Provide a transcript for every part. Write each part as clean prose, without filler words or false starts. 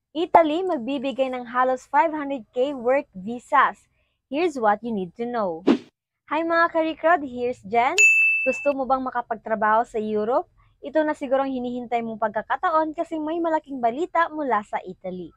Italy magbibigay ng halos 500k work visas. Here's what you need to know. Hi mga karikrod, here's Jen. Gusto mo bang makapagtrabaho sa Europe? Ito na siguro ang hinihintay mong pagkakataon kasi may malaking balita mula sa Italy.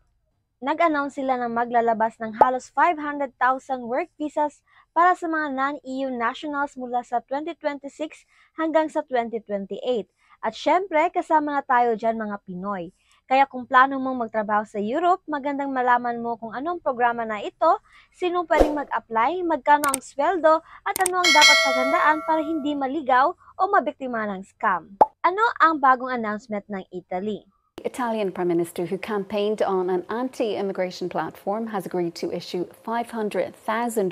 Nag-announce sila na maglalabas ng halos 500,000 work visas para sa mga non-EU nationals mula sa 2026 hanggang sa 2028. At syempre, kasama na tayo dyan mga Pinoy. Kaya kung plano mong magtrabaho sa Europe, magandang malaman mo kung anong programa na ito, sino pwedeng mag-apply, magkano ang sweldo, at ano ang dapat paghandaan para hindi maligaw o mabiktima ng scam. Ano ang bagong announcement ng Italy? Italian Prime Minister, who campaigned on an anti-immigration platform, has agreed to issue 500,000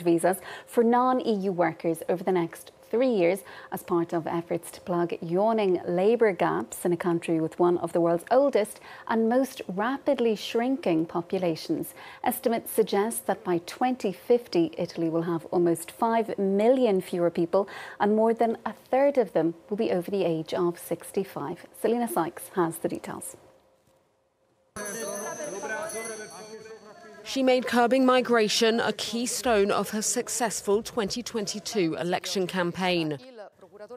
visas for non-EU workers over the next 3 years as part of efforts to plug yawning labour gaps in a country with one of the world's oldest and most rapidly shrinking populations. Estimates suggest that by 2050, Italy will have almost 5 million fewer people and more than a third of them will be over the age of 65. Selena Sykes has the details. She made curbing migration a keystone of her successful 2022 election campaign.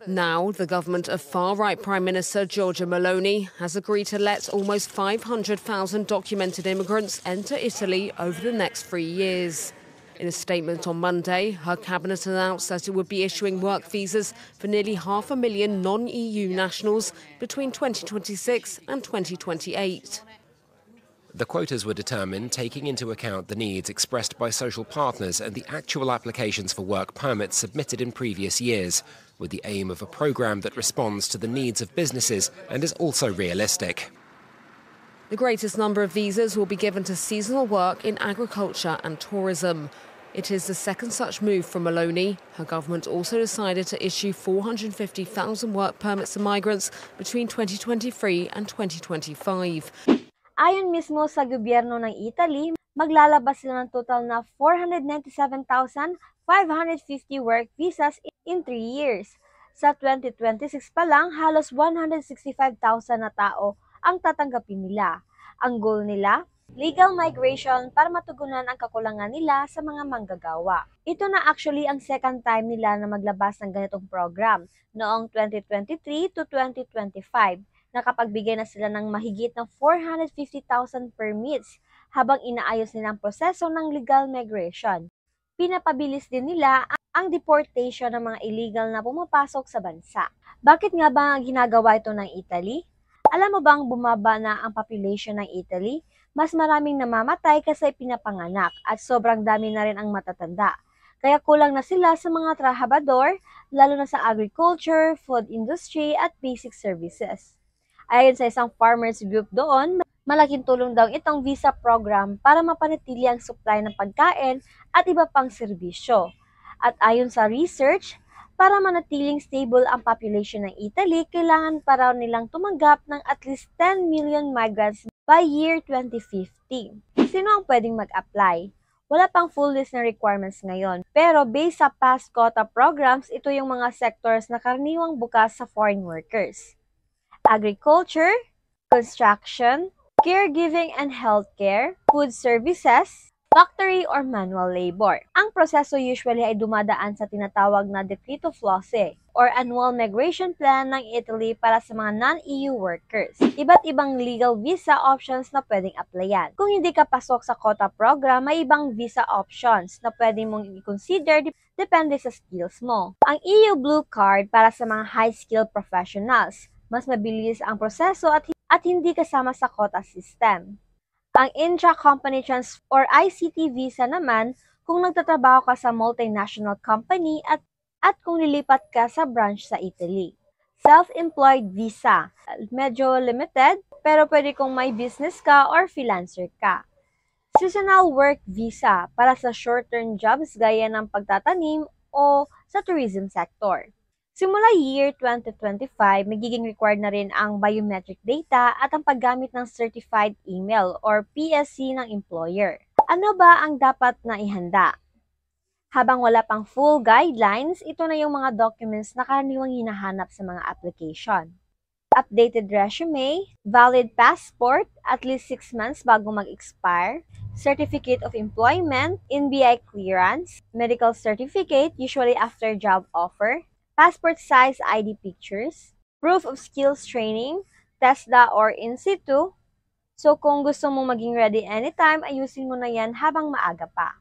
Now, the government of far-right Prime Minister Giorgia Meloni has agreed to let almost 500,000 documented immigrants enter Italy over the next 3 years. In a statement on Monday, her cabinet announced that it would be issuing work visas for nearly 500,000 non-EU nationals between 2026 and 2028. The quotas were determined taking into account the needs expressed by social partners and the actual applications for work permits submitted in previous years, with the aim of a programme that responds to the needs of businesses and is also realistic. The greatest number of visas will be given to seasonal work in agriculture and tourism. It is the second such move from Meloni. Her government also decided to issue 450,000 work permits to migrants between 2023 and 2025. Ayon mismo sa gobyerno ng Italy, maglalabas sila ng total na 497,550 work visas in 3 years. Sa 2026 pa lang, halos 165,000 na tao ang tatanggapin nila. Ang goal nila, legal migration para matugunan ang kakulangan nila sa mga manggagawa. Ito na actually ang second time nila na maglabas ng ganitong program, noong 2023 to 2025. Nakapagbigay na sila ng mahigit ng 450,000 permits habang inaayos nila ang proseso ng legal migration. Pinapabilis din nila ang deportation ng mga illegal na pumapasok sa bansa. Bakit nga ba ginagawa ito ng Italy? Alam mo bang bumaba na ang population ng Italy? Mas maraming namamatay kasi pinapanganak at sobrang dami na rin ang matatanda. Kaya kulang na sila sa mga trabahador, lalo na sa agriculture, food industry at basic services. Ayon sa isang farmers group doon, malaking tulong daw itong visa program para mapanatili ang supply ng pagkain at iba pang serbisyo. At ayon sa research, para manatiling stable ang population ng Italy, kailangan pa raw nilang tumanggap ng at least 10 million migrants by year 2050. Sino ang pwedeng mag-apply? Wala pang full list ng requirements ngayon, pero based sa past quota programs, ito yung mga sectors na karaniwang bukas sa foreign workers: agriculture, construction, caregiving and healthcare, food services, factory or manual labor. Ang proseso usually ay dumadaan sa tinatawag na Decreto Flossi or Annual Migration Plan ng Italy para sa mga non-EU workers. Iba't ibang legal visa options na pwedeng applyan. Kung hindi ka pasok sa quota program, may ibang visa options na pwedeng mong i-consider depende sa skills mo. Ang EU Blue Card para sa mga high-skilled professionals. Mas mabilis ang proseso at hindi kasama sa quota system. Ang Intra-Company Transfer or ICT visa naman kung nagtatrabaho ka sa multinational company at kung lilipat ka sa branch sa Italy. Self-employed visa, medyo limited pero pwede kung may business ka or freelancer ka. Seasonal work visa para sa short-term jobs gaya ng pagtatanim o sa tourism sector. Simula year 2025, magiging required na rin ang biometric data at ang paggamit ng certified email or PSC ng employer. Ano ba ang dapat na ihanda? Habang wala pang full guidelines, ito na yung mga documents na karaniwang hinahanap sa mga application. updated resume, valid passport, at least 6 months bago mag-expire, certificate of employment, NBI clearance, medical certificate, usually after job offer, passport size ID pictures, proof of skills training, TESDA or in situ. So kung gusto mong maging ready anytime, ayusin mo na yan habang maaga pa.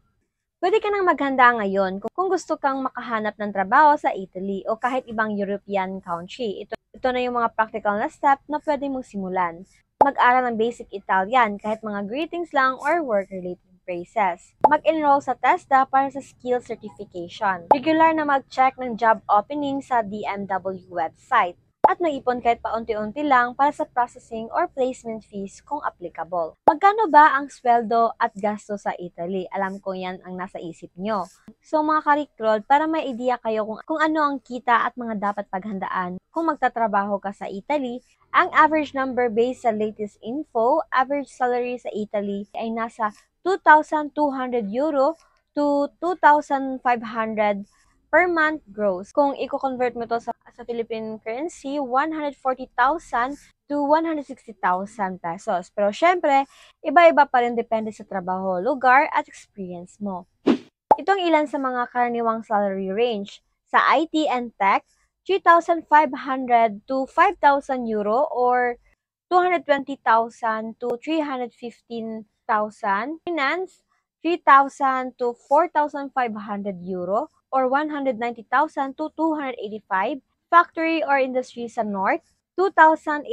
Pwede ka nang maghanda ngayon kung gusto kang makahanap ng trabaho sa Italy o kahit ibang European country. Ito na yung mga practical na step na pwede mong simulan. Mag-aral ng basic Italian kahit mga greetings lang or work-related phrases. Mag-enroll sa TESDA para sa skill certification. Regular na mag-check ng job opening sa DMW website. At mag-ipon kahit paunti-unti lang para sa processing or placement fees kung applicable. Magkano ba ang sweldo at gasto sa Italy? Alam ko yan ang nasa isip nyo. So mga karikrol, para may idea kayo kung ano ang kita at mga dapat paghandaan kung magtatrabaho ka sa Italy, ang average number based sa latest info, average salary sa Italy ay nasa 2,200 euro to 2,500 per month gross. Kung i-convert mo to sa Philippine currency, 140,000 to 160,000 pesos. Pero syempre, iba-iba pa rin depende sa trabaho, lugar at experience mo. Itong ilan sa mga karaniwang salary range. Sa IT and Tech, 3,500 to 5,000 euro or 220,000 to 315,000. Finance, 3,000 to 4,500 euro or 190,000 to 285. Factory or industry sa North, 2,800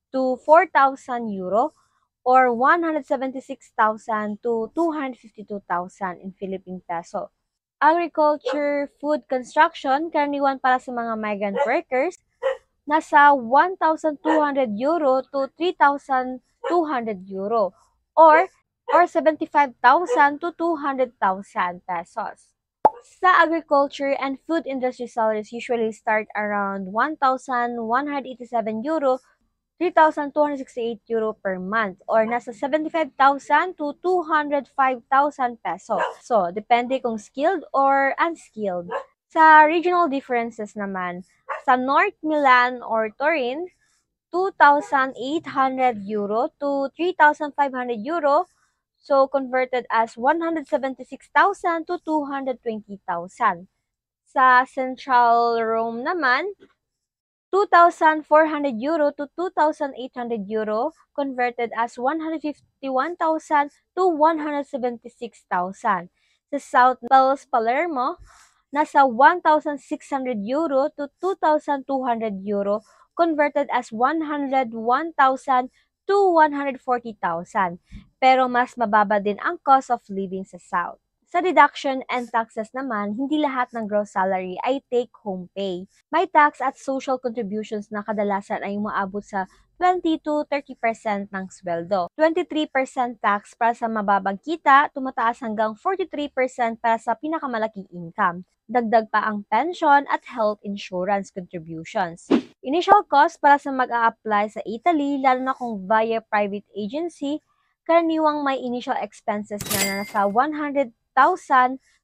to 4,000 euro or 176,000 to 252,000 in Philippine peso. Agriculture, food, construction, karaniwan para sa mga migrant workers, nasa 1,200 euro to 3,200 euro or 75,000 to 200,000 pesos. Sa agriculture and food industry salaries usually start around 1,187 euro, 3,268 euro per month or nasa 75,000 to 205,000 peso. So, depende kung skilled or unskilled. Sa regional differences naman, sa North Milan or Turin, 2,800 euro to 3,500 euro. So, converted as 176,000 to 220,000. Sa Central Rome naman, 2,400 euro to 2,800 euro, converted as 151,000 to 176,000. Sa South Palermo, nasa 1,600 euro to 2,200 euro, converted as 101,000 to 140,000. Pero mas mababa din ang cost of living sa South. Sa deduction and taxes naman, hindi lahat ng gross salary ay take-home pay. May tax at social contributions na kadalasan ay umaabot sa 20 to 30% ng sweldo. 23% tax para sa mababang kita, tumataas hanggang 43% para sa pinakamalaking income. Dagdag pa ang pension at health insurance contributions. Initial cost para sa mag-a-apply sa Italy, lalo na kung via private agency, karaniwang may initial expenses na nasa 100,000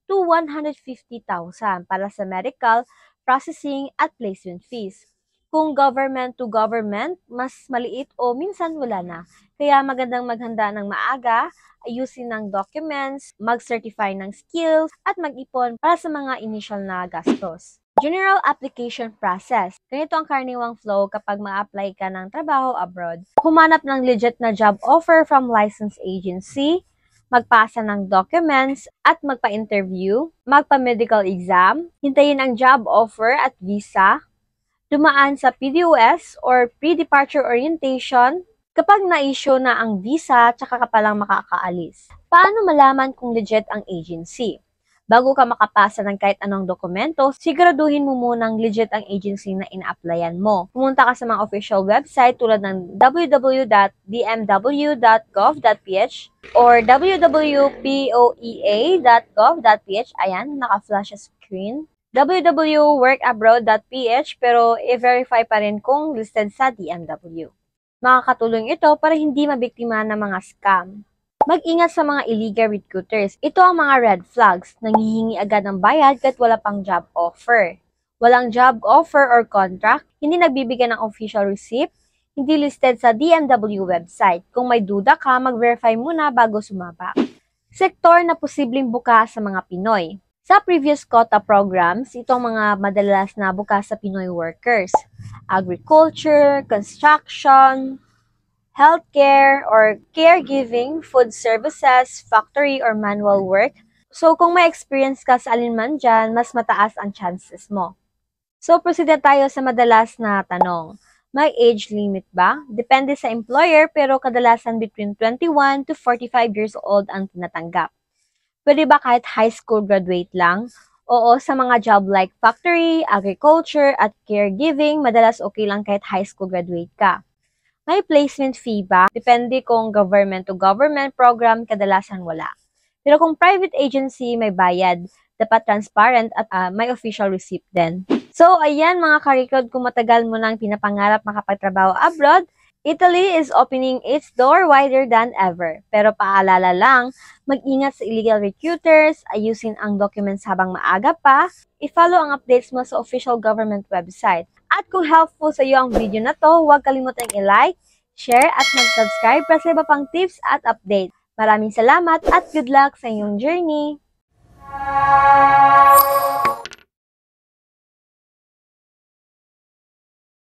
to 150,000 para sa medical, processing at placement fees. Kung government to government, mas maliit o minsan wala na. Kaya magandang maghanda ng maaga, ayusin ng documents, mag-certify ng skills, at mag-ipon para sa mga initial na gastos. General application process. Ganito ang karaniwang flow kapag ma-apply ka ng trabaho abroad. Humanap ng legit na job offer from licensed agency, magpasa ng documents at magpa-interview, magpa-medical exam, hintayin ang job offer at visa, dumaan sa PDOS or pre-departure orientation. Kapag na-issue na ang visa, tsaka ka palang makakaalis. Paano malaman kung legit ang agency? Bago ka makapasa ng kahit anong dokumento, siguraduhin mo munang legit ang agency na ina-applyan mo. Pumunta ka sa mga official website tulad ng www.dmw.gov.ph or www.poea.gov.ph. Ayan, naka-flash screen. www.workabroad.ph pero i-verify pa rin kung listed sa DMW. Makakatulong ito para hindi mabiktima ng mga scam. Mag-ingat sa mga illegal recruiters. Ito ang mga red flags. Nanghihingi agad ng bayad kahit wala pang job offer. Walang job offer or contract, hindi nagbibigay ng official receipt, hindi listed sa DMW website. Kung may duda ka, mag-verify muna bago sumabak. Sektor na posibleng bukas sa mga Pinoy. Sa previous quota programs, itong mga madalas na bukas sa Pinoy workers. Agriculture, construction, healthcare, or caregiving, food services, factory, or manual work. So, kung may experience ka sa alinman dyan, mas mataas ang chances mo. So, proceed na tayo sa madalas na tanong. May age limit ba? Depende sa employer pero kadalasan between 21 to 45 years old ang tinatanggap. Pwede ba kahit high school graduate lang? Oo, sa mga job like factory, agriculture, at caregiving, madalas okay lang kahit high school graduate ka. May placement fee ba? Depende kung government to government program, kadalasan wala. Pero kung private agency, may bayad. Dapat transparent at may official receipt din. So, ayan mga karikod, kung matagal mo nang pinapangarap makapagtrabaho abroad, Italy is opening its door wider than ever. Pero paalala lang, mag-ingat sa illegal recruiters, ayusin ang documents habang maaga pa, i-follow ang updates mo sa official government website. At kung helpful sa iyo ang video na to, huwag kalimutang i-like, share at mag-subscribe para sa iba pang tips at update. Maraming salamat at good luck sa iyong journey!